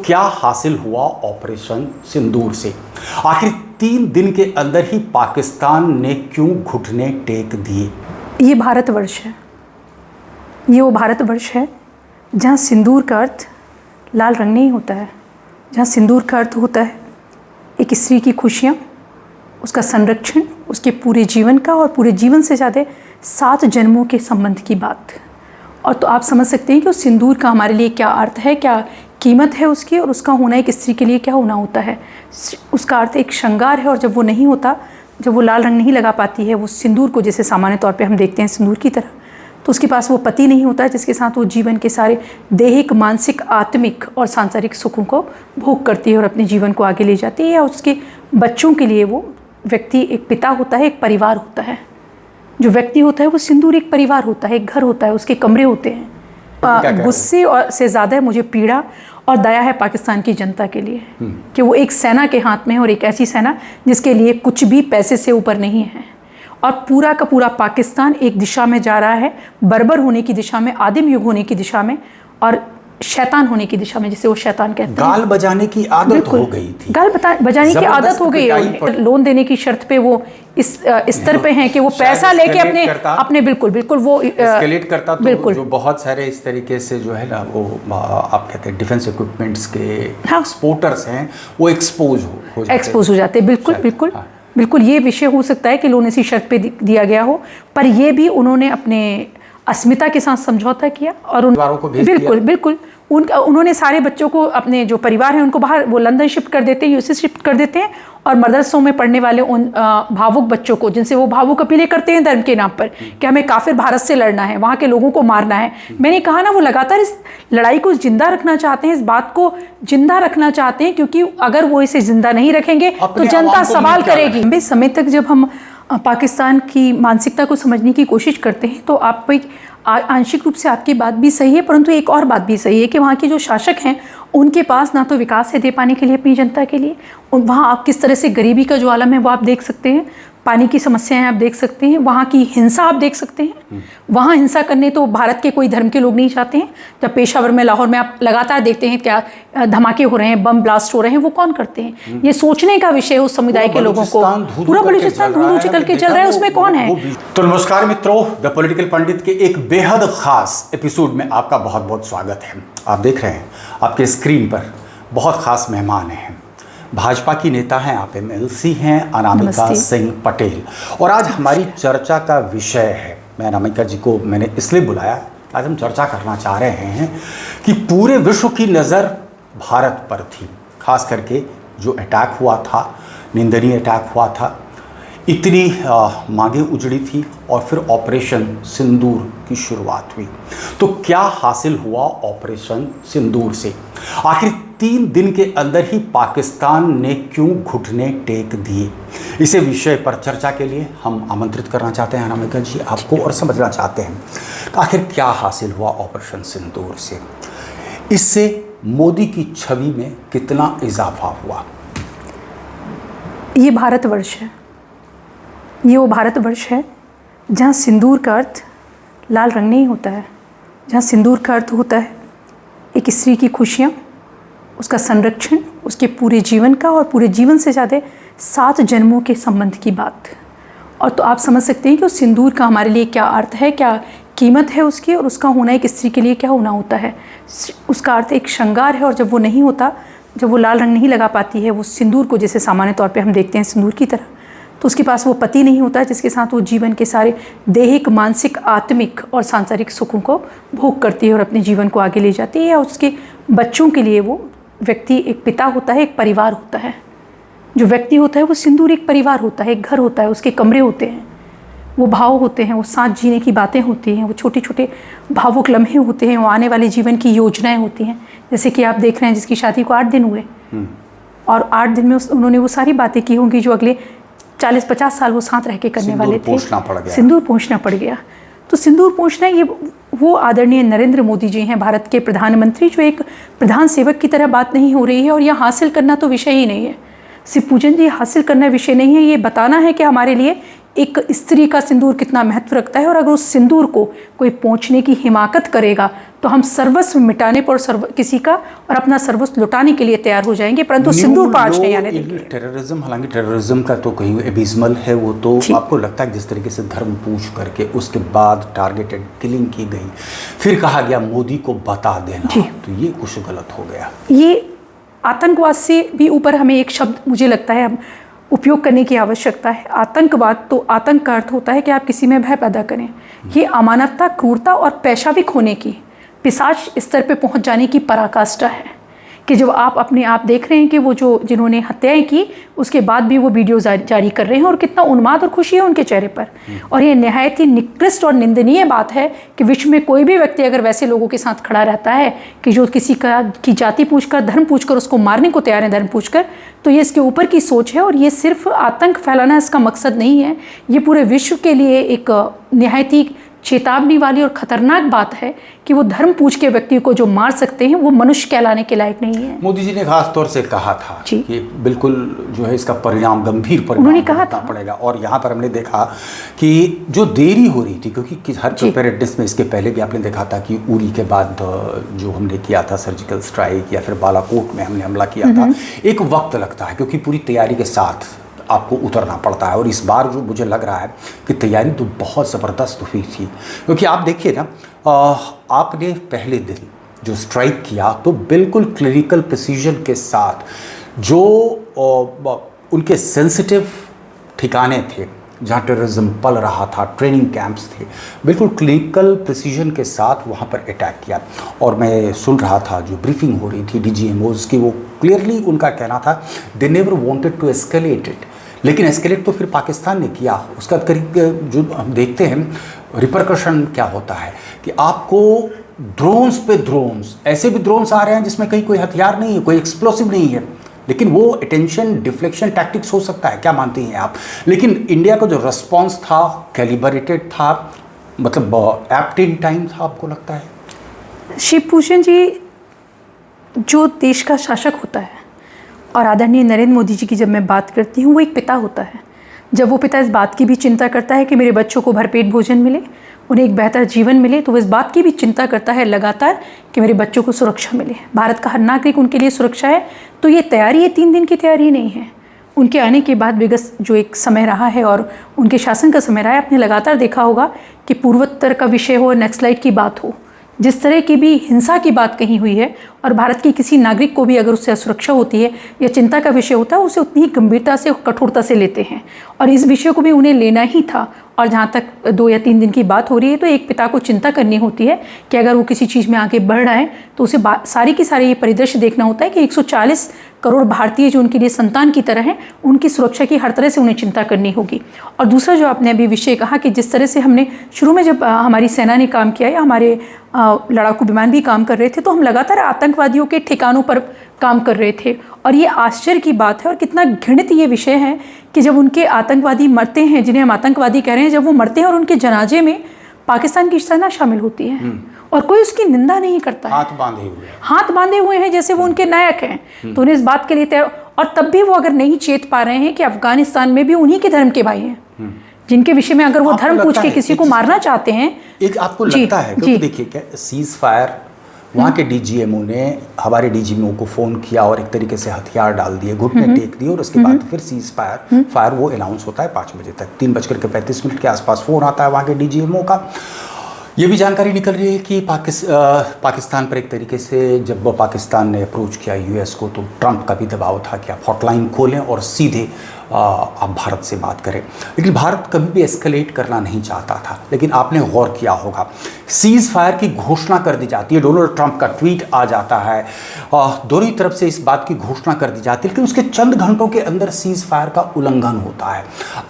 क्या हासिल हुआ ऑपरेशन सिंदूर से? आखिर 3 दिन के अंदर ही पाकिस्तान ने क्यों घुटने टेक दिए? ये भारतवर्ष है, ये वो भारतवर्ष है जहाँ सिंदूर का अर्थ लाल रंग नहीं होता है, जहाँ सिंदूर का अर्थ होता है एक स्त्री की खुशियाँ, उसका संरक्षण, उसके पूरे जीवन का और पूरे जीवन से ज़्यादा 7 जन्मों के संबंध की बात। और तो आप समझ सकते हैं कि उस सिंदूर का हमारे लिए क्या अर्थ है, क्या कीमत है उसकी, और उसका होना एक स्त्री के लिए क्या होना होता है। उसका अर्थ एक श्रृंगार है, और जब वो नहीं होता, जब वो लाल रंग नहीं लगा पाती है वो सिंदूर को, जैसे सामान्य तौर पे हम देखते हैं सिंदूर की तरह, तो उसके पास वो पति नहीं होता है जिसके साथ वो जीवन के सारे दैहिक, मानसिक, आत्मिक और सांसारिक सुखों को भोग करती है और अपने जीवन को आगे ले जाती है। या उसके बच्चों के लिए वो व्यक्ति एक पिता होता है, एक परिवार होता है। जो व्यक्ति होता है वो सिंदूर एक परिवार होता है, एक घर होता है, उसके कमरे होते हैं। गुस्से और से ज़्यादा मुझे पीड़ा और दया है पाकिस्तान की जनता के लिए कि वो एक सेना के हाथ में है, और एक ऐसी सेना जिसके लिए कुछ भी पैसे से ऊपर नहीं है, और पूरा का पूरा पाकिस्तान एक दिशा में जा रहा है, बर्बर होने की दिशा में, आदिम युग होने की दिशा में और शैतान होने की दिशा में, जिसे वो शैतान कहते हैं। गाल बजाने की आदत हो गई थी, गाल बजाने की आदत हो गई है। लोन देने की शर्त पे वो इस स्तर पे हैं कि वो पैसा लेके अपने बिल्कुल वो एस्केलेट करता, तो बिल्कुल जो बहुत सारे इस तरीके से जो है ना वो आप कहते हैं डिफेंस इक्विपमेंट्स के एक्सपोर्टर्स हैं, वो एक्सपोज हो जाते हैं। बिल्कुल ये विषय हो सकता है कि लोन इसी शर्त पे दिया गया हो, पर ये भी उन्होंने अपने अस्मिता के साथ समझौता किया और बिल्कुल उन्होंने सारे बच्चों को, अपने जो परिवार है उनको बाहर, वो लंदन शिफ्ट कर देते हैं, यूएसए शिफ्ट कर देते हैं, और मदरसों में पढ़ने वाले उन भावुक बच्चों को, जिनसे वो भावुक अपीलें करते हैं धर्म के नाम पर कि हमें काफिर भारत से लड़ना है, वहाँ के लोगों को मारना है। मैंने कहा ना, वो लगातार इस लड़ाई को जिंदा रखना चाहते हैं, इस बात को जिंदा रखना चाहते हैं, क्योंकि अगर वो इसे जिंदा नहीं रखेंगे तो जनता सवाल करेगी। लंबे समय तक जब हम पाकिस्तान की मानसिकता को समझने की कोशिश करते हैं तो आप आंशिक रूप से आपकी बात भी सही है, परंतु एक और बात भी सही है कि वहाँ के जो शासक हैं उनके पास ना तो विकास है दे पाने के लिए अपनी जनता के लिए। वहाँ आप किस तरह से गरीबी का जो आलम है वो आप देख सकते हैं, पानी की समस्याएं आप देख सकते हैं, वहाँ की हिंसा आप देख सकते हैं। वहाँ हिंसा करने तो भारत के कोई धर्म के लोग नहीं चाहते हैं। जब पेशावर में, लाहौर में आप लगातार देखते हैं क्या धमाके हो रहे हैं, बम ब्लास्ट हो रहे हैं, वो कौन करते हैं? ये सोचने का विषय है उस समुदाय के लोगों को। पूरा बलूचिस्तान धूल उछल के चल रहा है, उसमें कौन है? तो नमस्कार मित्रों, द पॉलिटिकल पंडित के एक बेहद खास एपिसोड में आपका बहुत बहुत स्वागत है। आप देख रहे हैं आपके स्क्रीन पर बहुत खास मेहमान हैं, भाजपा की नेता हैं, आप एमएलसी हैं, अनामिका सिंह पटेल। और आज हमारी चर्चा का विषय है, मैं अनामिका जी को मैंने इसलिए बुलाया, आज हम चर्चा करना चाह रहे हैं कि पूरे विश्व की नज़र भारत पर थी, खास करके जो अटैक हुआ था, निंदनीय अटैक हुआ था, इतनी मांगें उजड़ी थी और फिर ऑपरेशन सिंदूर की शुरुआत हुई। तो क्या हासिल हुआ ऑपरेशन सिंदूर से? आखिर 3 दिन के अंदर ही पाकिस्तान ने क्यों घुटने टेक दिए? इसे विषय पर चर्चा के लिए हम आमंत्रित करना चाहते हैं अनामिका जी आपको, और समझना चाहते हैं आखिर क्या हासिल हुआ ऑपरेशन सिंदूर से। इससे मोदी की छवि में कितना इजाफा हुआ? ये भारतवर्ष है, ये वो भारतवर्ष है जहाँ सिंदूर का अर्थ लाल रंग नहीं होता है, जहाँ सिंदूर का अर्थ होता है एक स्त्री की खुशियाँ, उसका संरक्षण, उसके पूरे जीवन का और पूरे जीवन से ज़्यादा 7 जन्मों के संबंध की बात। और तो आप समझ सकते हैं कि उस सिंदूर का हमारे लिए क्या अर्थ है, क्या कीमत है उसकी, और उसका होना एक स्त्री के लिए क्या होना होता है। उसका अर्थ एक श्रृंगार है, और जब वो नहीं होता, जब वो लाल रंग नहीं लगा पाती है वो सिंदूर को, जैसे सामान्य तौर पे हम देखते हैं सिंदूर की तरह, तो उसके पास वो पति नहीं होता है जिसके साथ वो जीवन के सारे दैहिक, मानसिक, आत्मिक और सांसारिक सुखों को भोग करती है और अपने जीवन को आगे ले जाती है। या उसके बच्चों के लिए वो व्यक्ति एक पिता होता है, एक परिवार होता है। जो व्यक्ति होता है वो सिंदूर एक परिवार होता है, एक घर होता है, उसके कमरे होते हैं, वो भाव होते हैं, वो साथ जीने की बातें होती हैं, वो छोटे छोटे भावुक लम्हे होते हैं, वो आने वाले जीवन की योजनाएं होती हैं। जैसे कि आप देख रहे हैं जिसकी शादी को 8 दिन हुए, और 8 दिन में उन्होंने वो सारी बातें की होंगी जो अगले 40-50 साल वो साथ रह के करने वाले थे। सिंदूर पोंछना पड़ गया। तो सिंदूर पोंछना, ये वो आदरणीय नरेंद्र मोदी जी हैं, भारत के प्रधानमंत्री, जो एक प्रधान सेवक की तरह बात नहीं हो रही है। और यह हासिल करना तो विषय ही नहीं है, सिर्फ पूजन जी हासिल करना विषय नहीं है, ये बताना है कि हमारे लिए एक स्त्री का सिंदूर कितना महत्व रखता है, और अगर उस सिंदूर को कोई पोंछने की हिमाकत करेगा तो हम सर्वस्व मिटाने पर किसी का और अपना सर्वस्व लुटाने के लिए तैयार हो जाएंगे, परंतु सिंदूर पाँच नहीं आने देंगे। टेररिज्म, हालांकि टेररिज्म का तो कहीं एबिस्मल है वो तो। आपको लगता है जिस तरीके से धर्म पूछ करके उसके बाद टारगेटेड किलिंग की गई, फिर कहा गया मोदी को बता देना, तो ये कुछ गलत हो गया। ये आतंकवाद से भी ऊपर हमें एक शब्द मुझे लगता है उपयोग करने की आवश्यकता है। आतंकवाद, तो आतंक का अर्थ होता है कि आप किसी में भय पैदा करें। ये अमानवता, क्रूरता और पेशाविक होने की, पिशाच स्तर पे पहुंच जाने की पराकाष्ठा है कि जब आप अपने आप देख रहे हैं कि वो जो जिन्होंने हत्याएं की उसके बाद भी वो वीडियो जारी कर रहे हैं और कितना उन्माद और खुशी है उनके चेहरे पर। और ये नहायत ही निकृष्ट और निंदनीय बात है कि विश्व में कोई भी व्यक्ति अगर वैसे लोगों के साथ खड़ा रहता है कि जो किसी की जाति पूछकर, धर्म पूछकर उसको मारने को तैयार है, धर्म पूछकर, तो ये इसके ऊपर की सोच है। और ये सिर्फ आतंक फैलाना इसका मकसद नहीं है, ये पूरे विश्व के लिए एक नहायत ही चेतावनी वाली और ख़तरनाक बात है कि वो धर्म पूछ के व्यक्ति को जो मार सकते हैं वो मनुष्य कहलाने के लायक नहीं है। मोदी जी ने खास तौर से कहा था कि बिल्कुल जो है इसका परिणाम, गंभीर परिणाम उन्होंने कहा था पड़ेगा। और यहाँ पर हमने देखा कि जो देरी हो रही थी, क्योंकि हर प्रिपेयर्डनेस में इसके पहले भी आपने देखा था कि उरी के बाद जो हमने किया था सर्जिकल स्ट्राइक, या फिर बालाकोट में हमने हमला किया था, एक वक्त लगता है क्योंकि पूरी तैयारी के साथ आपको उतरना पड़ता है। और इस बार जो मुझे लग रहा है कि तैयारी तो बहुत ज़बरदस्त हुई थी, क्योंकि आप देखिए ना, आपने पहले दिन जो स्ट्राइक किया तो बिल्कुल क्लिनिकल प्रिसीजन के साथ, जो उनके सेंसिटिव ठिकाने थे जहाँ टेररिज्म पल रहा था, ट्रेनिंग कैंप्स थे, बिल्कुल क्लिनिकल प्रिसीजन के साथ वहाँ पर अटैक किया। और मैं सुन रहा था जो ब्रीफिंग हो रही थी DGMOs की, वो क्लियरली उनका कहना था they never wanted to escalate it, लेकिन एस्केलेट तो फिर पाकिस्तान ने किया। उसका जो हम देखते हैं रिपरकशन क्या होता है कि आपको ड्रोन्स पे ड्रोन्स, ऐसे भी ड्रोन्स आ रहे हैं जिसमें कहीं कोई हथियार नहीं है, कोई एक्सप्लोसिव नहीं है, लेकिन वो अटेंशन डिफ्लेक्शन टैक्टिक्स हो सकता है, क्या मानती हैं आप? लेकिन इंडिया का जो रिस्पॉन्स था कैलिब्रेटेड था, मतलब एप्ट इन टाइम था, आपको लगता है? शिवभूषण जी, जो देश का शासक होता है, और आदरणीय नरेंद्र मोदी जी की जब मैं बात करती हूँ, वो एक पिता होता है। जब वो पिता इस बात की भी चिंता करता है कि मेरे बच्चों को भरपेट भोजन मिले, उन्हें एक बेहतर जीवन मिले, तो वो इस बात की भी चिंता करता है लगातार कि मेरे बच्चों को सुरक्षा मिले। भारत का हर नागरिक उनके लिए सुरक्षा है। तो ये तैयारी, ये 3 दिन की तैयारी नहीं है। उनके आने के बाद विगत जो एक समय रहा है और उनके शासन का समय रहा है, आपने लगातार देखा होगा कि पूर्वोत्तर का विषय हो, नक्सलाइट की बात हो, जिस तरह की भी हिंसा की बात कहीं हुई है, और भारत के किसी नागरिक को भी अगर उससे असुरक्षा होती है या चिंता का विषय होता है, उसे उतनी ही गंभीरता से और कठोरता से लेते हैं। और इस विषय को भी उन्हें लेना ही था। और जहाँ तक 2 या 3 दिन की बात हो रही है, तो एक पिता को चिंता करनी होती है कि अगर वो किसी चीज़ में आगे बढ़ रहा है तो उसे सारी की सारी ये परिदृश्य देखना होता है कि 140 करोड़ भारतीय जो उनके लिए संतान की तरह हैं, उनकी सुरक्षा की हर तरह से उन्हें चिंता करनी होगी। और दूसरा जो आपने अभी विषय कहा कि जिस तरह से हमने शुरू में जब हमारी सेना ने काम किया या हमारे लड़ाकू विमान भी काम कर रहे थे, तो हम लगातार आतंकवादियों के ठिकानों पर काम कर रहे थे। और ये आश्चर्य की बात है और कितना घृणित ये विषय है कि जब उनके आतंकवादी मरते हैं, जिन्हें हम आतंकवादी कह रहे हैं, जब वो मरते हैं और उनके जनाजे में पाकिस्तान की सेना शामिल होती है और कोई उसकी निंदा नहीं करता है। हाथ बांधे हुए हैं जैसे वो उनके नायक हैं। तो उन्हें इस बात के लिए और तब भी वो अगर नहीं चेत पा रहे हैं कि अफगानिस्तान में भी उन्हीं के धर्म के भाई हैं, जिनके विषय में अगर वो धर्म पूछ के किसी को मारना चाहते हैं। एक आपको लगता है, क्योंकि देखिए क्या सीज फायर, वहाँ के DGMO ने हमारे DGMO को फ़ोन किया और एक तरीके से हथियार डाल दिए, घुटने टेक दिए, और उसके बाद फिर सीज फायर वो अनाउंस होता है 5 बजे तक। 3:35 के आसपास फ़ोन आता है वहाँ के DGMO का। ये भी जानकारी निकल रही है कि पाकिस्तान पर एक तरीके से जब पाकिस्तान ने अप्रोच किया US को, तो ट्रंप का भी दबाव था कि आप हॉटलाइन खोलें और सीधे आप भारत से बात करें। लेकिन भारत कभी भी एस्केलेट करना नहीं चाहता था। लेकिन आपने गौर किया होगा, सीज़ फायर की घोषणा कर दी जाती है, डोनाल्ड ट्रंप का ट्वीट आ जाता है, दोनों ही तरफ से इस बात की घोषणा कर दी जाती है, लेकिन उसके चंद घंटों के अंदर सीज़ फायर का उल्लंघन होता है।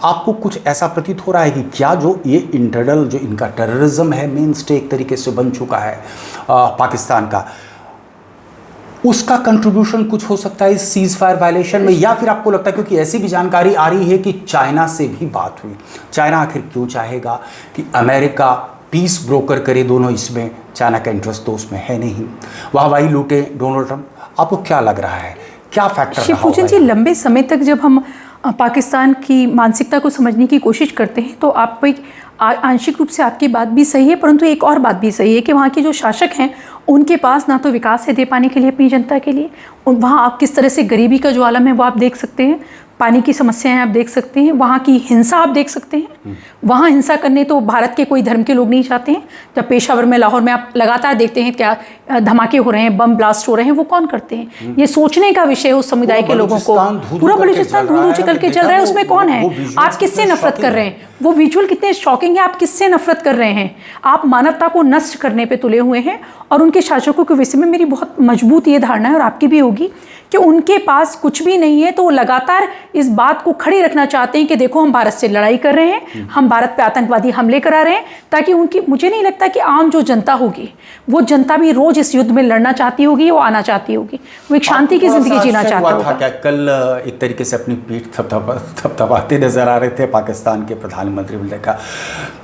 आपको कुछ ऐसा प्रतीत हो रहा है कि क्या जो ये इंटरनल जो इनका टेररिज्म है, मेन स्टे एक तरीके से बन चुका है पाकिस्तान का, उसका कंट्रीब्यूशन कुछ हो सकता है इस सीज फायर वायलेशन में? या फिर आपको लगता है, क्योंकि ऐसी भी जानकारी आ रही है कि चाइना से भी बात हुई, चाइना आखिर क्यों चाहेगा कि अमेरिका पीस ब्रोकर करे दोनों, इसमें चाइना का इंटरेस्ट तो उसमें है नहीं, वाहवाही लूटे डोनाल्ड ट्रंप। आपको क्या लग रहा है, क्या फैक्टर रहा होगा? जी, लंबे समय तक जब हम पाकिस्तान की मानसिकता को समझने की कोशिश करते हैं तो आप एक आंशिक रूप से आपकी बात भी सही है, परंतु एक और बात भी सही है कि वहाँ के जो शासक हैं उनके पास ना तो विकास है दे पाने के लिए अपनी जनता के लिए, वहाँ आप किस तरह से गरीबी का जो आलम है वो आप देख सकते हैं, पानी की समस्याएं आप देख सकते हैं, वहाँ की हिंसा आप देख सकते हैं। वहाँ हिंसा करने तो भारत के कोई धर्म के लोग नहीं चाहते हैं। जब पेशावर में, लाहौर में आप लगातार देखते हैं क्या धमाके हो रहे हैं, बम ब्लास्ट हो रहे हैं, वो कौन करते हैं? ये सोचने का विषय है उस समुदाय के लोगों को। पूरा बलूचिस्तान धूल उछल के चल रहा है, उसमें कौन है? आप किससे नफरत कर रहे हैं? वो विजुअल कितने शॉकिंग है, आप किससे नफरत कर रहे हैं? आप मानवता को नष्ट करने पे तुले हुए हैं। और उनके शासकों के विषय में मेरी बहुत मजबूत ये धारणा है, और आपकी भी होगी, कि उनके पास कुछ भी नहीं है, तो वो लगातार इस बात को खड़ी रखना चाहते हैं कि देखो हम भारत से लड़ाई कर रहे हैं, हम भारत पे आतंकवादी हमले करा रहे हैं, ताकि उनकी, मुझे नहीं लगता कि आम जो जनता होगी वो जनता भी रोज इस युद्ध में लड़ना चाहती होगी, वो आना चाहती होगी, वो एक शांति की जिंदगी जीना चाहता होगा। क्या कल एक तरीके से अपनी पीठ थपथपाते नजर आ रहे थे पाकिस्तान के प्रधानमंत्री ने कहा,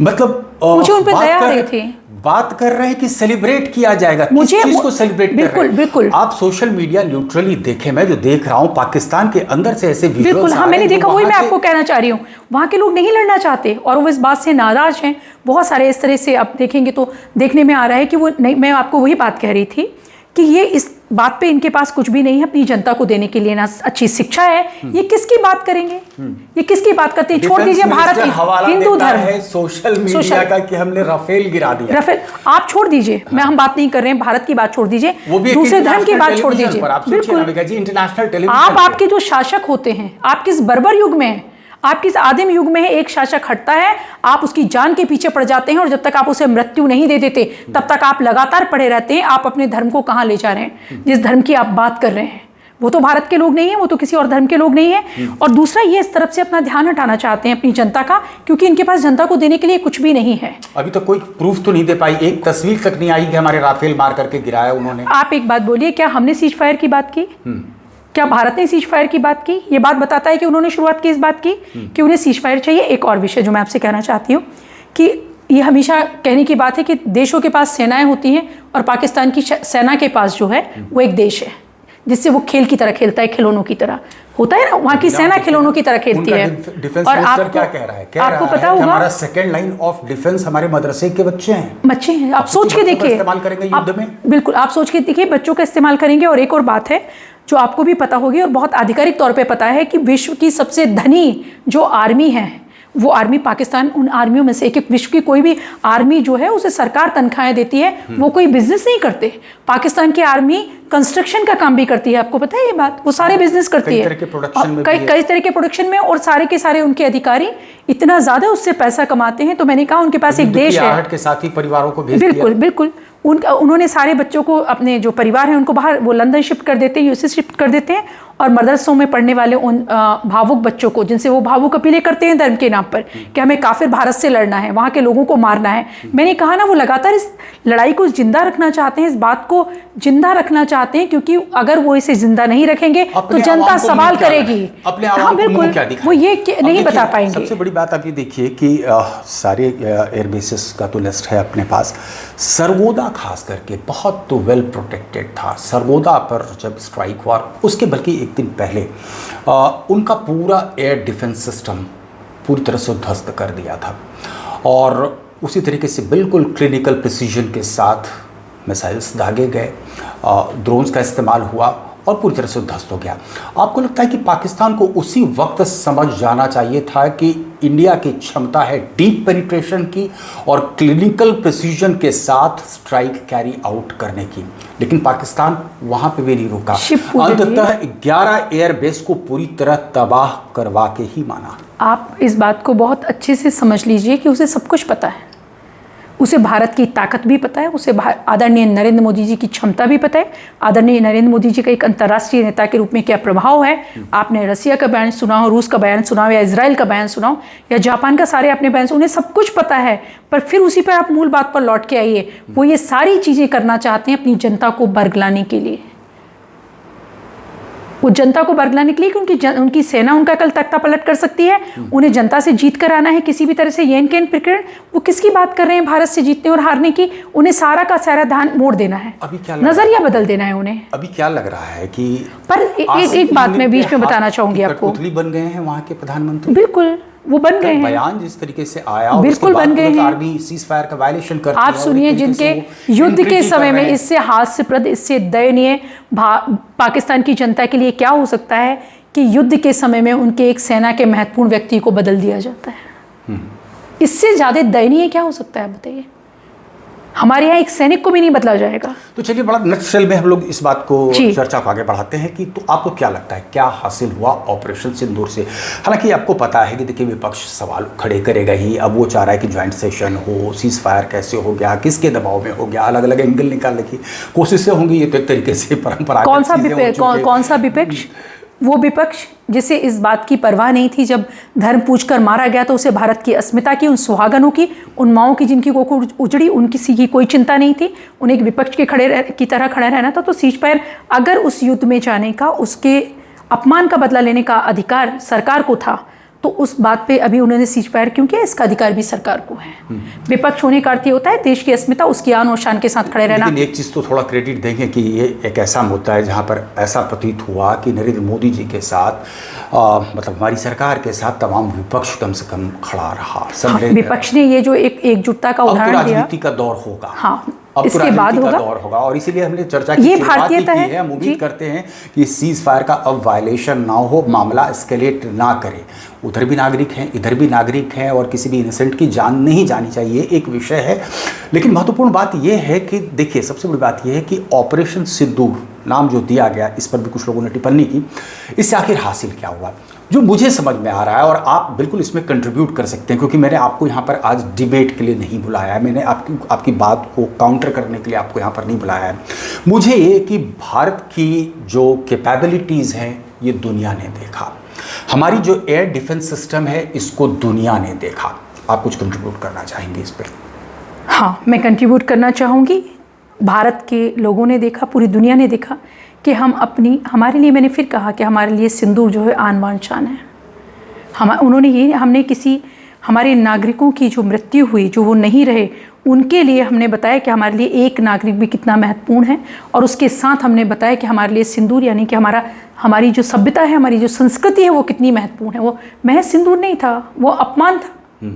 मतलब मुझे उन पर दया आ रही थी। बात कर रहे हैं कि सेलिब्रेट किया जाएगा, किस चीज को सेलिब्रेट कर रहे हैं? बिल्कुल। आप सोशल मीडिया न्यूट्रली देखें, मैं जो देख रहा हूं पाकिस्तान के अंदर से ऐसे वीडियोस बिल्कुल, हाँ मैंने देखा, वही मैं आपको कहना चाह रही हूँ। वहाँ के लोग नहीं लड़ना चाहते और वो इस बात से नाराज हैं। बहुत सारे इस तरह से आप देखेंगे तो देखने में आ रहा है कि वो नहीं, मैं आपको वही बात कह रही थी कि ये इस बात पे इनके पास कुछ भी नहीं है अपनी जनता को देने के लिए, ना अच्छी शिक्षा है, ये किसकी बात करेंगे? ये किसकी बात करते हैं? छोड़ दीजिए भारत हिंदू धर्म है सोशल मीडिया का कि हमने राफेल गिरा दिया। राफेल आप छोड़ दीजिए, मैं हम बात नहीं कर रहे हैं, भारत की बात छोड़ दीजिए, दूसरे धर्म की बात छोड़ दीजिए। बिल्कुल, इंटरनेशनल टेलीविजन आप, आपके जो शासक होते हैं, आप किस बर्बर युग में हैं? आप किस आदिम युग में है? एक शासक हटता है, आप उसकी जान के पीछे पड़ जाते हैं, और जब तक आप उसे मृत्यु नहीं दे देते तब तक आप लगातार पड़े रहते हैं। आप अपने धर्म को कहाँ ले जा रहे हैं? जिस धर्म की आप बात कर रहे हैं वो तो भारत के लोग नहीं है, वो तो किसी और धर्म के लोग नहीं है। और दूसरा, ये इस तरफ से अपना ध्यान हटाना चाहते हैं अपनी जनता का, क्योंकि इनके पास जनता को देने के लिए कुछ भी नहीं है। अभी तो कोई प्रूफ तो नहीं दे पाई, एक तस्वीर तक नहीं आई कि हमारे राफेल मार करके गिराया उन्होंने। आप एक बात बोलिए, क्या हमने सीज फायर की बात की? क्या भारत ने सीज फायर की बात की? ये बात बताता है कि उन्होंने शुरुआत की इस बात की कि उन्हें सीज फायर चाहिए। एक और विषय जो मैं आपसे कहना चाहती हूँ कि ये हमेशा कहने की बात है कि देशों के पास सेनाएं होती हैं, और पाकिस्तान की सेना के पास जो है वो एक देश है जिससे वो खेल की तरह खेलता है, खिलौनों की तरह होता है ना, वहाँ की सेना खिलौनों की तरह खेलती है। और आपको क्या कह रहा है? आपको पता होगा हमारा सेकंड लाइन ऑफ डिफेंस हमारे मदरसे के बच्चे हैं। आप सोच के देखिए, इस्तेमाल करेंगे युद्ध में। बिल्कुल, आप सोच के देखिए, बच्चों का इस्तेमाल करेंगे। और एक और बात है जो आपको भी पता होगी और बहुत आधिकारिक तौर पे पता है कि विश्व की सबसे धनी जो आर्मी है वो आर्मी पाकिस्तान उन आर्मियों में से एक। विश्व की कोई भी आर्मी जो है उसे सरकार तनख्वाहें देती है, वो कोई बिजनेस नहीं करते। पाकिस्तान की आर्मी कंस्ट्रक्शन का काम भी करती है, आपको पता है ये बात? वो सारे बिजनेस करती है, कई तरह के प्रोडक्शन में, और सारे के सारे उनके अधिकारी इतना ज्यादा उससे पैसा कमाते हैं। तो मैंने कहा उनके पास एक देश है के साथ ही परिवारों को भेज दिया। बिल्कुल उन्होंने सारे बच्चों को, अपने जो परिवार है उनको बाहर, वो लंदन शिफ्ट कर देते हैं, यूएसए शिफ्ट कर देते हैं, और मदरसों में पढ़ने वाले उन भावुक बच्चों को, जिनसे वो भावुक अपीलें करते हैं धर्म के नाम पर कि हमें काफिर भारत से लड़ना है, वहाँ के लोगों को मारना है। मैंने कहा ना, वो लगातार इस लड़ाई को जिंदा रखना चाहते हैं, इस बात को जिंदा रखना चाहते हैं, क्योंकि अगर वो इसे जिंदा नहीं रखेंगे तो जनता सवाल करेगी। हाँ बिल्कुल, वो ये नहीं बता पाएंगे। सबसे बड़ी बात आप ये देखिए कि सारे एयरबेसेस का तो लिस्ट है अपने पास। सरगोदा खास करके बहुत तो वेल प्रोटेक्टेड था। सरगोदा पर जब स्ट्राइक हुआ, उसके बल्कि एक दिन पहले उनका पूरा एयर डिफेंस सिस्टम पूरी तरह से ध्वस्त कर दिया था, और उसी तरीके से बिल्कुल क्लिनिकल प्रिसीजन के साथ मिसाइल्स दागे गए, ड्रोन्स का इस्तेमाल हुआ और पूरी तरह से ध्वस्त हो गया। आपको लगता है कि पाकिस्तान को उसी वक्त समझ जाना चाहिए था कि इंडिया की क्षमता है डीप पेनिट्रेशन की और क्लिनिकल प्रिसीजन के साथ स्ट्राइक कैरी आउट करने की, लेकिन पाकिस्तान वहां पे भी नहीं रुका। अंततः 11 एयरबेस को पूरी तरह तबाह करवा के ही माना। आप इस बात को बहुत अच्छे से समझ लीजिए कि उसे सब कुछ पता है, उसे भारत की ताकत भी पता है, उसे आदरणीय नरेंद्र मोदी जी की क्षमता भी पता है, आदरणीय नरेंद्र मोदी जी का एक अंतर्राष्ट्रीय नेता के रूप में क्या प्रभाव है। आपने रसिया का बयान सुना हो, रूस का बयान सुना हो, या इजराइल का बयान सुना हो, या जापान का, सारे आपने बयान, उन्हें सब कुछ पता है। पर फिर उसी पर आप मूल बात पर लौट के आइए, वो ये सारी चीज़ें करना चाहते हैं अपनी जनता को बरगलाने के लिए। वो जनता को बरगलाने के लिए कि उनकी सेना उनका कल तख्ता पलट कर सकती है, उन्हें जनता से जीत कर आना है किसी भी तरह से। येन केन प्रकरण, वो किसकी बात कर रहे हैं भारत से जीतने और हारने की? उन्हें सारा का सारा ध्यान मोड़ देना है, अभी क्या नजरिया बदल देना है उन्हें। अभी क्या लग रहा है कि पर एक बात मैं बीच में बताना चाहूंगी आपको, कठपुतली बन गए हैं वहां के प्रधानमंत्री। बिल्कुल वो बन गए हैं, बयान जिस तरीके से आया, बिल्कुल बन गए हैं। आर्मी सीज फायर का वायलेशन करती है। आप सुनिए, जिनके युद्ध के समय में इससे हास्यप्रद, इससे दयनीय पाकिस्तान की जनता के लिए क्या हो सकता है कि युद्ध के समय में उनके एक सेना के महत्वपूर्ण व्यक्ति को बदल दिया जाता है। इससे ज्यादा दयनीय क्या हो सकता है बताइए? हमारे यहाँ एक सैनिक को भी नहीं बदला जाएगा। तो चलिए, बड़ा नटशेल में हम लोग इस बात को चर्चा को आगे बढ़ाते हैं कि तो आपको क्या लगता है क्या हासिल हुआ ऑपरेशन सिंदूर से? हालांकि आपको पता है कि देखिए विपक्ष सवाल खड़े करेगा ही। अब वो चाह रहा है कि ज्वाइंट सेशन हो, सीज फायर कैसे हो गया, किसके दबाव में हो गया, अलग अलग एंगल निकालने की कोशिशें होंगी। ये तो एक तरीके से परंपरा। कौन सा विपक्ष? वो विपक्ष जिसे इस बात की परवाह नहीं थी जब धर्म पूछकर मारा गया तो उसे भारत की अस्मिता की, उन सुहागनों की, उन माओं की जिनकी कोख उजड़ी, उनकी किसी की कोई चिंता नहीं थी। उन्हें एक विपक्ष के की तरह खड़े रहना था। तो सीज फायर अगर उस युद्ध में जाने का, उसके अपमान का बदला लेने का अधिकार सरकार को था तो उस बात पे अभी उन्होंने सीज फायर क्यों किया? इसका अधिकार भी सरकार को है। विपक्ष होने का अर्थ ये होता है देश की अस्मिता, उसकी आन और शान के साथ खड़े रहना। लेकिन एक चीज़ तो थोड़ा क्रेडिट देंगे कि ये एक ऐसा मुद्दा है जहाँ पर ऐसा प्रतीत हुआ कि नरेंद्र मोदी जी के साथ मतलब हमारी सरकार के साथ तमाम विपक्ष कम से कम खड़ा रहा। सब विपक्ष ने ये जो एक एकजुटता का उदाहरण दिया। राजनीति का दौर होगा। हाँ, अब इसके बाद होगा दौर होगा और इसीलिए हमने चर्चा की, ये भारतीयता है। हम उम्मीद करते हैं कि सीज फायर का अब वायलेशन ना हो, मामला एस्केलेट ना करे। उधर भी नागरिक हैं, इधर भी नागरिक हैं और किसी भी इनोसेंट की जान नहीं जानी चाहिए, एक विषय है। लेकिन महत्वपूर्ण बात यह है कि देखिए, सबसे बड़ी बात यह है कि ऑपरेशन सिंदूर नाम जो दिया गया, इस पर भी कुछ लोगों ने टिप्पणी की। इससे आखिर हासिल क्या हुआ? जो मुझे समझ में आ रहा है, और आप बिल्कुल इसमें कंट्रीब्यूट कर सकते हैं क्योंकि मैंने आपको यहाँ पर आज डिबेट के लिए नहीं बुलाया है, मैंने आपकी बात को काउंटर करने के लिए आपको यहाँ पर नहीं बुलाया है। मुझे ये कि भारत की जो कैपेबिलिटीज़ हैं ये दुनिया ने देखा, हमारी जो एयर डिफेंस सिस्टम है इसको दुनिया ने देखा। आप कुछ कंट्रीब्यूट करना चाहेंगे इस पर? हाँ, मैं कंट्रीब्यूट करना चाहूँगी। भारत के लोगों ने देखा, पूरी दुनिया ने देखा कि हमारे लिए, मैंने फिर कहा कि हमारे लिए सिंदूर जो है आन बान शान है। हमने हमारे नागरिकों की जो मृत्यु हुई, जो वो नहीं रहे, उनके लिए हमने बताया कि हमारे लिए एक नागरिक भी कितना महत्वपूर्ण है। और उसके साथ हमने बताया कि हमारे लिए सिंदूर यानी कि हमारी जो सभ्यता है, हमारी जो संस्कृति है वो कितनी महत्वपूर्ण है। वो महज सिंदूर नहीं था, वो अपमान था।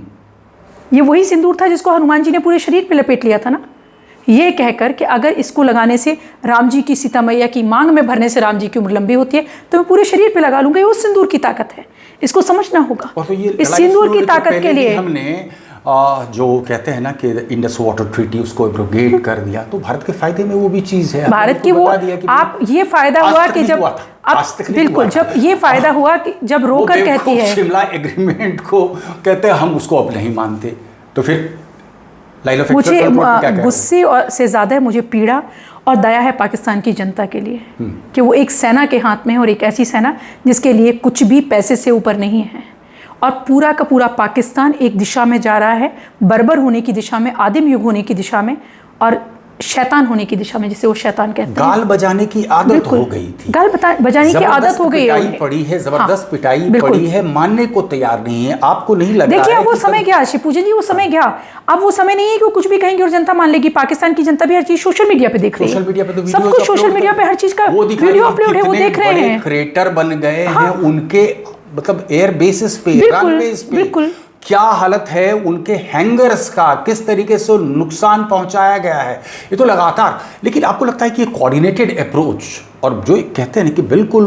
ये वही सिंदूर था जिसको हनुमान जी ने पूरे शरीर पे लपेट लिया था ना, ये कहकर कि अगर इसको लगाने से राम जी की, सीता मैया की मांग में भरने से राम जी की उम्र लंबी होती है तो मैं पूरे शरीर पे लगा लूंगा। ये उस सिंदूर की ताकत है, इसको समझना होगा। तो इस सिंदूर की ताकत के लिए हमने जो कहते हैं ना कि इंडस वाटर ट्रीटी, उसको एब्रोगेट कर दिया, तो भारत के फायदे में वो भी चीज़ है। भारत की वो आप ये फायदा हुआ कि जब बिल्कुल जब ये फायदा हुआ कि जब रोकर कहती है शिमला एग्रीमेंट को कहते हैं हम उसको अब नहीं मानते, तो फिर मुझे गुस्से और से ज़्यादा मुझे पीड़ा और दया है पाकिस्तान की जनता के लिए कि वो एक सेना के हाथ में है, और एक ऐसी सेना जिसके लिए कुछ भी पैसे से ऊपर नहीं है। और पूरा का पूरा पाकिस्तान एक दिशा में जा रहा है, बर्बर होने की दिशा में, आदिम युग होने की दिशा में, और शैतान होने की दिशा में, जिसे वो शैतान कहते हैं। गाल बजाने की आदत हो गई थी, गाल बजाने की आदत हो गई है। पिटाई पड़ी है, जबरदस्त पिटाई पड़ी है, मानने को तैयार नहीं है। आपको नहीं लग रहा है? देखिए, वो समय गया शिवपूजन जी, वो समय गया। अब वो समय नहीं है कि वो कुछ भी कहेंगे और जनता मान लेगी। पाकिस्तान की जनता भी हर चीज सोशल मीडिया पे देख रही है, सोशल मीडिया पे तो सब कुछ सोशल मीडिया पे हर चीज का वीडियो अपलोड है, वो देख रहे हैं। क्रिएटर बन गए हैं उनके, मतलब एयर बेसिस पे, रनवेज पे बिल्कुल क्या हालत है उनके हैंगर्स का, किस तरीके से नुकसान पहुंचाया गया है, ये तो लगातार। लेकिन आपको लगता है कि कोऑर्डिनेटेड अप्रोच, और जो कहते हैं कि बिल्कुल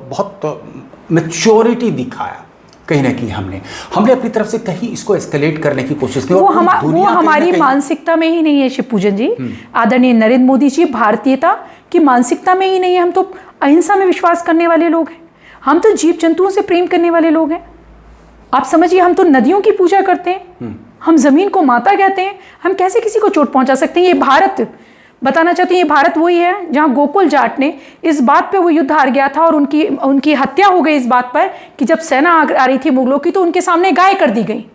बहुत मैच्योरिटी दिखाया कहीं ना कहीं हमने अपनी तरफ से कहीं इसको एस्केलेट करने की कोशिश की। वो हमारी मानसिकता में ही नहीं है शिवपूजन जी। आदरणीय नरेंद्र मोदी जी भारतीयता की मानसिकता में ही नहीं है। हम तो अहिंसा में विश्वास करने वाले लोग हैं, हम तो जीव जंतुओं से प्रेम करने वाले लोग हैं। आप समझिए, हम तो नदियों की पूजा करते हैं, हम जमीन को माता कहते हैं, हम कैसे किसी को चोट पहुंचा सकते हैं? ये भारत, बताना चाहती हूँ, ये भारत वही है जहाँ गोकुल जाट ने इस बात पे वो युद्ध हार गया था और उनकी हत्या हो गई इस बात पर कि जब सेना आ रही थी मुगलों की तो उनके सामने गाय कर दी गई।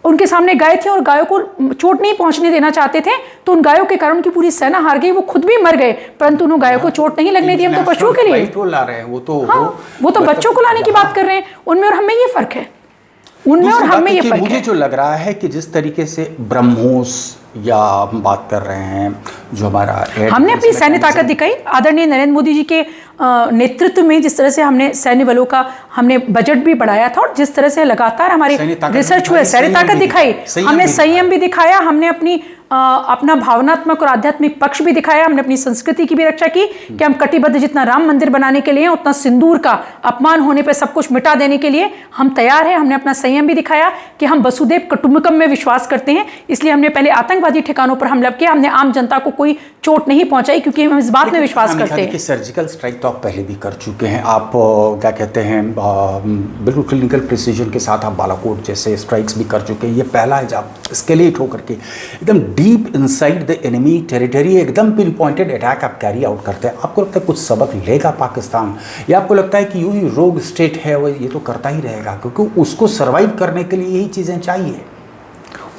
उनके सामने गाय थी और गायों को चोट नहीं पहुंचने देना चाहते थे, तो उन गायों के कारण उनकी पूरी सेना हार गई, वो खुद भी मर गए, परंतु उन गायों को चोट नहीं लगने दी। हम तो पशुओं के लिए तो ला रहे हैं, वो तो बच्चों को लाने की बात कर रहे हैं। उनमें और हमें ये फर्क है, उनमें और हमें ये फर्क है। मुझे जो लग रहा है कि जिस तरीके से ब्रह्मोस या हम बात कर रहे हैं, जो हमारा हमने अपनी सैन्य ताकत दिखाई आदरणीय नरेंद्र मोदी जी के नेतृत्व में, जिस तरह से हमने सैन्य बलों का हमने बजट भी बढ़ाया था और जिस तरह से लगातार हमारी रिसर्च हुए, सैन्य ताकत दिखाई, हमने संयम भी दिखाया, हमने अपना भावनात्मक और आध्यात्मिक पक्ष भी दिखाया, हमने अपनी संस्कृति की भी रक्षा की कि हम कटिबद्ध जितना राम मंदिर बनाने के लिए उतना सिंदूर का अपमान होने पर सब कुछ मिटा देने के लिए हम तैयार हैं। हमने अपना संयम भी दिखाया कि हम वसुदेव कुटुंबकम में विश्वास करते हैं, इसलिए हमने पहले आतंकवादी ठिकानों पर हमला किया, हमने आम जनता को कोई चोट नहीं पहुंचाई, क्योंकि हम इस बात में विश्वास करते हैं। सर्जिकल स्ट्राइक तो आप पहले भी कर चुके हैं, आप क्या कहते हैं, बिल्कुल क्लिनिकल प्रिसीजन के साथ आप बालाकोट जैसे स्ट्राइक्स भी कर चुके हैं। ये पहला है जब स्केलेट होकर के एकदम deep inside the enemy territory एकदम पिन पॉइंटेड अटैक आप कैरी आउट करते हैं। आपको लगता है कुछ सबक लेगा पाकिस्तान, या आपको लगता है कि यूं ही रोग स्टेट है वो ये तो करता ही रहेगा, क्योंकि उसको सर्वाइव करने के लिए यही चीज़ें चाहिए?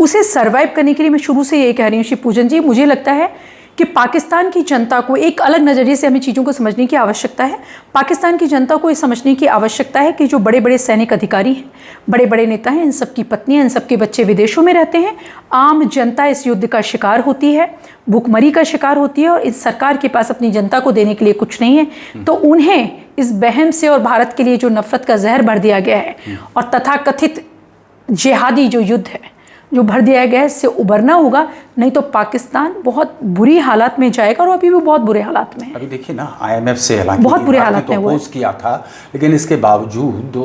उसे सर्वाइव करने के लिए मैं शुरू से ये कह रही हूँ शिव पूजन जी, मुझे लगता है कि पाकिस्तान की जनता को एक अलग नज़रिए से हमें चीज़ों को समझने की आवश्यकता है। पाकिस्तान की जनता को ये समझने की आवश्यकता है कि जो बड़े बड़े सैनिक अधिकारी हैं, बड़े बड़े नेता हैं, इन सबकी पत्नियां, इन सबके बच्चे विदेशों में रहते हैं। आम जनता इस युद्ध का शिकार होती है, भूखमरी का शिकार होती है, और इस सरकार के पास अपनी जनता को देने के लिए कुछ नहीं है। तो उन्हें इस बहम से और भारत के लिए जो नफरत का जहर भर दिया गया है और तथाकथित जिहादी जो युद्ध है जो भर दिया गया है, इससे उबरना होगा, नहीं तो पाकिस्तान बहुत बुरी हालात में जाएगा, और अभी भी बहुत बुरे हालात में है। अभी देखिए ना, IMF से हालांकि बहुत बुरे हालात में अपोज किया था, लेकिन इसके बावजूद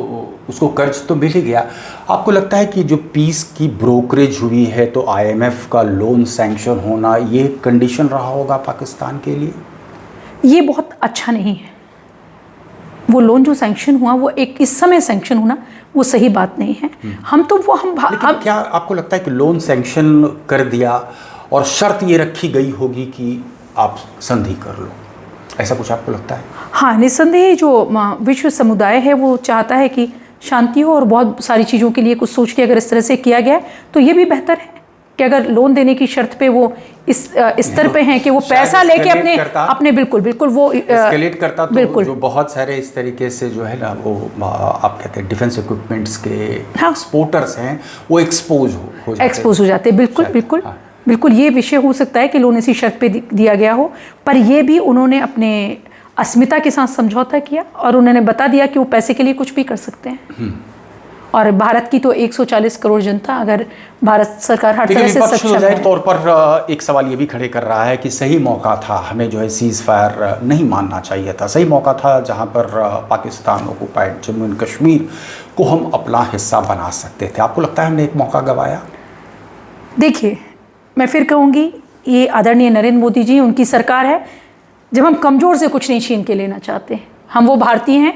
उसको कर्ज तो मिल ही गया। आपको लगता है कि जो पीस की ब्रोकरेज हुई है, तो IMF का लोन सैंक्शन होना ये कंडीशन रहा होगा पाकिस्तान के लिए? ये बहुत अच्छा नहीं है। वो लोन जो सैंक्शन हुआ, वो एक इस समय सैंक्शन होना वो सही बात नहीं है। हम क्या आपको लगता है कि लोन सैंक्शन कर दिया और शर्त ये रखी गई होगी कि आप संधि कर लो, ऐसा कुछ आपको लगता है? हाँ, निस्संदेह जो विश्व समुदाय है वो चाहता है कि शांति हो, और बहुत सारी चीज़ों के लिए कुछ सोच के अगर इस तरह से किया गया तो ये भी बेहतर है कि अगर लोन देने की शर्त पे वो इस स्तर पे हैं कि वो पैसा लेके अपने बिल्कुल वो एस्केलेट करता, तो बिल्कुल जो बहुत सारे इस तरीके से जो है ना, वो आप कहते हैं डिफेंस इक्विपमेंट्स के एक्सपोर्टर्स हैं, वो एक्सपोज हो जाते बिल्कुल ये विषय हो सकता है कि लोन इसी शर्त पे दिया गया हो, पर ये भी उन्होंने अपने अस्मिता के साथ समझौता किया और उन्होंने बता दिया कि वो पैसे के लिए कुछ भी कर सकते हैं। और भारत की तो 140 करोड़ जनता, अगर भारत सरकार हर तरह से सक्षम है। जाहिर तौर पर एक सवाल ये भी खड़े कर रहा है कि सही मौका था, हमें जो है सीज़ फायर नहीं मानना चाहिए था। सही मौका था जहां पर पाकिस्तान ऑक्युपाइड जम्मू एंड कश्मीर को हम अपना हिस्सा बना सकते थे। आपको लगता है हमने एक मौका गंवाया? देखिए, मैं फिर कहूँगी, ये आदरणीय नरेंद्र मोदी जी, उनकी सरकार है। जब हम कमज़ोर से कुछ नहीं छीन के लेना चाहते, हम वो भारतीय हैं।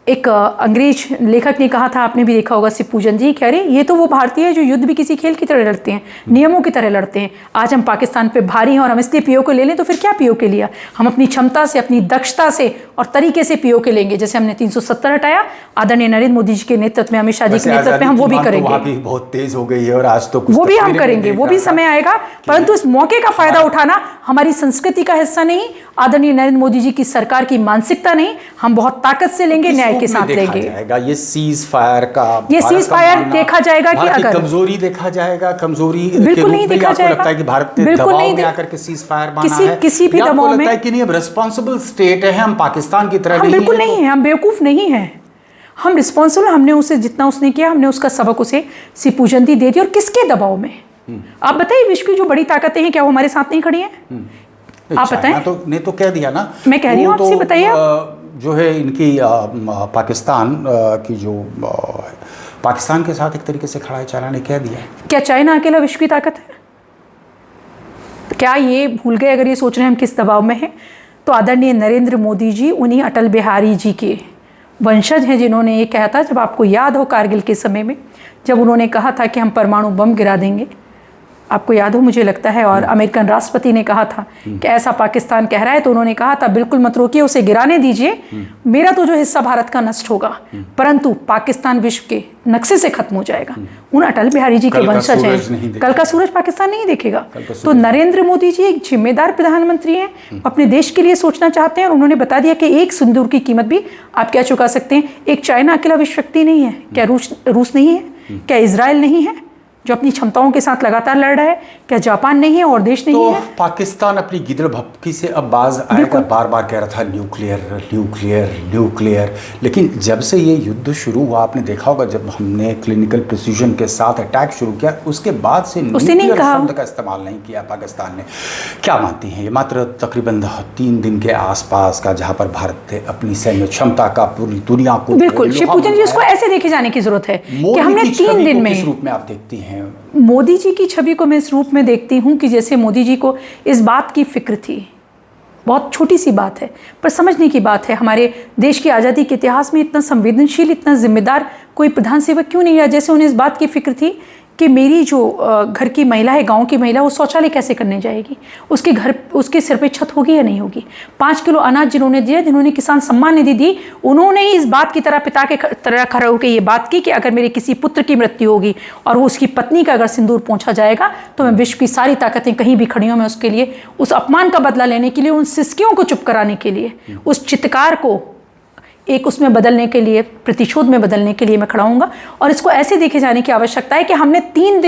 एक अंग्रेज लेखक ने कहा था, आपने भी देखा होगा शिव पूजन जी, कह रहे ये तो वो भारतीय है जो युद्ध भी किसी खेल की तरह लड़ते हैं, नियमों की तरह लड़ते हैं। आज हम पाकिस्तान पे भारी हैं और हम इसलिए पीओके ले लें, तो फिर क्या पीओके लिया? हम अपनी क्षमता से, अपनी दक्षता से और तरीके से पीओके लेंगे। जैसे हमने 370 हटाया, आदरणीय नरेंद्र मोदी जी के नेतृत्व में, अमित शाह जी के नेतृत्व में हम वो भी करेंगे। भी बहुत तेज हो गई है और आज तो वो भी हम करेंगे, वो भी समय आएगा। परंतु इस मौके का फायदा उठाना हमारी संस्कृति का हिस्सा नहीं, आदरणीय नरेंद्र मोदी जी की सरकार की मानसिकता नहीं। हम बहुत ताकत से लेंगे, न्याय के साथ लेंगे। ये सीज फायर का, ये सीज फायर देखा जाएगा कि अगर कमजोरी देखा जाएगा, कमजोरी बिल्कुल नहीं देखा जाएगा। लगता है कि भारत ने बिल्कुल दबाव में आकर के सीज फायर माना है, किसी भी दबाव में। लगता है कि नहीं, अब रिस्पांसिबल स्टेट है, हम पाकिस्तान की तरह नहीं, हम बिल्कुल नहीं है, हम बेवकूफ नहीं है, हम रिस्पांसिबल। हमने उसे जितना उसने किया, हमने उसका सबक उसे शिव पूजन दी दे दी। और किसके दबाव में? आप बताइए, विश्व की जो बड़ी ताकतें हैं, क्या वो हमारे साथ नहीं खड़ी हैं? आप बताएं। तो ने तो कह दिया ना, मैं कह रही हूँ, आपसे बताइए। जो है इनकी पाकिस्तान की जो पाकिस्तान के साथ एक तरीके से खड़ा है, चाइना ने कह दिया। क्या चाइना अकेला विश्व की ताकत है? क्या ये भूल गए? अगर ये सोच रहे हैं हम किस दबाव में हैं, तो आदरणीय नरेंद्र मोदी जी उन्हीं अटल बिहारी जी के वंशज हैं जिन्होंने ये कहा था, जब आपको याद हो कारगिल के समय में, जब उन्होंने कहा था कि हम परमाणु बम गिरा देंगे। आपको याद हो मुझे लगता है, और अमेरिकन राष्ट्रपति ने कहा था कि ऐसा पाकिस्तान कह रहा है, तो उन्होंने कहा था बिल्कुल मत रोकिए, उसे गिराने दीजिए, मेरा तो जो हिस्सा भारत का नष्ट होगा, परंतु पाकिस्तान विश्व के नक्शे से खत्म हो जाएगा। उन अटल बिहारी जी के वंशज हैं, कल का सूरज पाकिस्तान नहीं देखेगा। तो नरेंद्र मोदी जी एक जिम्मेदार प्रधानमंत्री हैं, अपने देश के लिए सोचना चाहते हैं, और उन्होंने बता दिया कि एक सिंदूर की कीमत भी आप क्या चुका सकते हैं। एक चाइना अकेला विश्व शक्ति नहीं है, क्या रूस नहीं है, क्या इजराइल नहीं है जो अपनी क्षमताओं के साथ लगातार लड़ रहा है, क्या जापान नहीं है और देश नहीं तो है। पाकिस्तान अपनी गिदड़ भपकी से अब बाज आएगा, बार बार कह रहा था न्यूक्लियर न्यूक्लियर न्यूक्लियर, लेकिन जब से ये युद्ध शुरू हुआ, आपने देखा होगा जब हमने क्लिनिकल प्रिसीजन के साथ अटैक शुरू किया, उसके बाद से न्यूक्लियर शब्द का इस्तेमाल नहीं किया पाकिस्तान ने। क्या मानती हैं, ये मात्र तकरीबन 3 दिन के आसपास का जहाँ पर भारत ने अपनी सैन्य क्षमता का पूरी दुनिया को, बिल्कुल शिवपूजन जी, उसको ऐसे देखे जाने की जरूरत है कि हमने 3 दिन में, किस रूप में आप देखती हैं मोदी जी की छवि को मैं इस रूप में देखती हूँ कि जैसे मोदी जी को इस बात की फिक्र थी, बहुत छोटी सी बात है पर समझने की बात है, हमारे देश की आज़ादी के इतिहास में इतना संवेदनशील, इतना जिम्मेदार कोई प्रधान सेवक क्यों नहीं रहा। जैसे उन्हें इस बात की फिक्र थी कि मेरी जो घर की महिला है, गांव की महिला, वो शौचालय कैसे करने जाएगी, उसके सिर पे छत होगी या नहीं होगी। 5 किलो अनाज जिन्होंने दिया, जिन्होंने किसान सम्मान निधि दी, उन्होंने ही इस बात की तरह पिता के तरह खड़ा होकर ये बात की कि अगर मेरे किसी पुत्र की मृत्यु होगी और वो उसकी पत्नी का अगर सिंदूर पहुंचा जाएगा तो मैं विश्व की सारी ताकतें कहीं भी खड़ी हूँ, मैं उसके लिए, उस अपमान का बदला लेने के लिए, उन सिसकियों को चुप कराने के लिए, उस चित्कार को एक उसमें बदलने के लिए, प्रतिशोध में बदलने के लिए मैं खड़ा हूँगा। और इसको ऐसे देखे जाने की आवश्यकता है कि हमने 3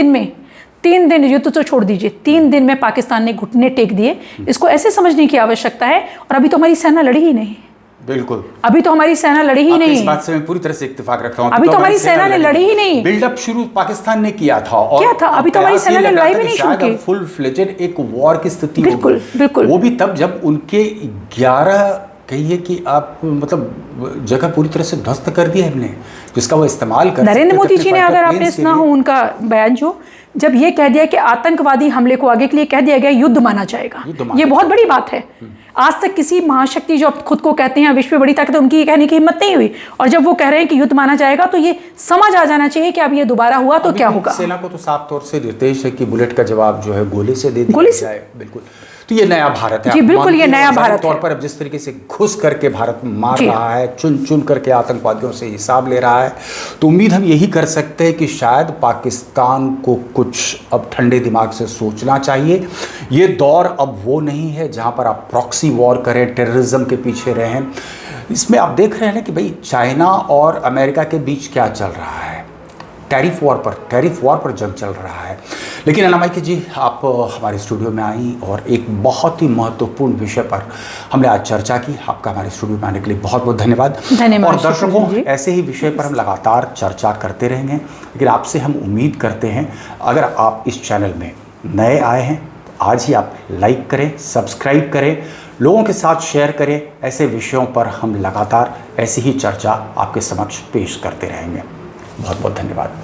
दिन युद्ध तो छोड़ दीजिए, 3 दिन में पाकिस्तान ने घुटने टेक दिए, इसको ऐसे समझने की आवश्यकता है। और अभी तो हमारी सेना लड़ी ही नहीं, बिल्कुल अभी तो हमारी सेना लड़ी ही नहीं, इस बात से मैं पूरी तरह से इत्तेफाक रखता हूं। अभी तो हमारी सेना ने लड़ी ही नहीं। बिल्डअप शुरू पाकिस्तान ने किया था, और क्या था, अभी तो हमारी सेना ने लड़ाई भी नहीं शुरू की। फुल फ्लेजेड एक वॉर की स्थिति बिल्कुल बिल्कुल, वो भी तब जब उनके 11 कहिए कि आप मतलब जगह पूरी तरह से ध्वस्त कर दिया हमने, जिसका वो इस्तेमाल कर नरेंद्र मोदी जी ने, अगर आपने सुना हो उनका बयान, जो जब ये कह दिया कि आतंकवादी हमले को आगे के लिए कह दिया गया, युद्ध माना जाएगा, ये बहुत बड़ी बात है। आज तक किसी महाशक्ति जो खुद को कहते हैं विश्व में बड़ी ताकत, उनकी ये कहने की हिम्मत नहीं हुई, और जब वो कह रहे हैं कि युद्ध माना जाएगा तो ये समझ आ जाना चाहिए कि अब ये दोबारा हुआ तो क्या होगा। सेना को तो साफ तौर से निर्देश है कि बुलेट का जवाब जो है गोली से दे दिया जाए। बिल्कुल, तो ये नया भारत है जी, बिल्कुल ये नया भारत तौर पर अब जिस तरीके से घुस करके भारत मार रहा है, चुन चुन करके आतंकवादियों से हिसाब ले रहा है, तो उम्मीद हम यही कर सकते हैं कि शायद पाकिस्तान को कुछ अब ठंडे दिमाग से सोचना चाहिए। ये दौर अब वो नहीं है जहां पर आप प्रॉक्सी वॉर करें, टेररिज्म के पीछे रहें। इसमें आप देख रहे हैं ना कि भाई चाइना और अमेरिका के बीच क्या चल रहा है, टैरिफ वॉर पर जंग चल रहा है। लेकिन अनामिका जी, आप हमारे स्टूडियो में आई और एक बहुत ही महत्वपूर्ण विषय पर हमने आज चर्चा की। आपका हमारे स्टूडियो में आने के लिए बहुत बहुत धन्यवाद। और दर्शकों, ऐसे ही विषय पर हम लगातार चर्चा करते रहेंगे, लेकिन आपसे हम उम्मीद करते हैं अगर आप इस चैनल में नए आए हैं तो आज ही आप लाइक करें, सब्सक्राइब करें, लोगों के साथ शेयर करें। ऐसे विषयों पर हम लगातार ऐसी ही चर्चा आपके समक्ष पेश करते रहेंगे। बहुत बहुत धन्यवाद।